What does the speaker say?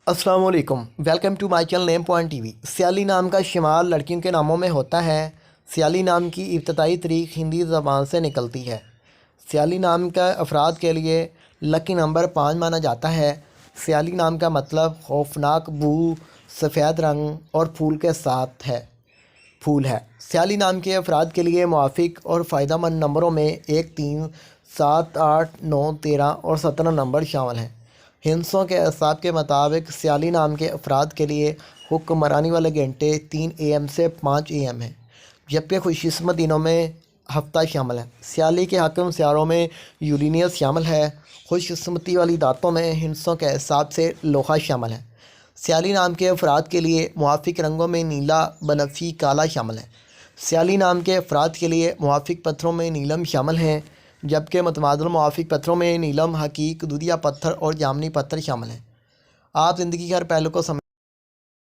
السلام علیکم، welcome to my channel name point T V. سیالی نام کا شمار لڑکیوں کے ناموں میں ہوتا ہے۔ سیالی نام کی ابتدائی تاریخ ہندی زبان سے نکلتی ہے۔ سیالی نام کا افراد کے لیے لکی نمبر 5 مانا جاتا ہے۔ سیالی نام کا مطلب خوفناک بو، سفید رنگ اور پھول کے ساتھ پھول ہے۔ سیالی نام کے افراد کے لیے موافق اور فائدہ مند نمبروں میں 1، 3، 7، 8، 9، 13 اور 17 نمبر شامل ہیں۔ ہندسوں کے اعصاب کے مطابق سیالی نام کے افراد کے لیے حکمرانی والے گھنٹے 3 AM سے 5 AM ہیں، جبکہ خوش قسمت دنوں میں ہفتہ شامل ہے۔ سیالی کے حاکم سیاروں میں یورینس شامل ہے۔ خوش قسمتی والی دھاتوں میں ہندسوں کے اعصاب سے لوہا شامل ہے۔ سیالی نام کے افراد کے لیے موافق رنگوں میں نیلا، بنفشی، کالا شامل ہے۔ سیالی نام کے افراد کے لیے موافق پتھروں میں نیلم شامل ہیں، جبکہ متبادل موافق پتھروں میں نیلم، حقیق، دودھیا پتھر اور جامنی پتھر شامل ہیں۔ آپ زندگی کے ہر پہلو کو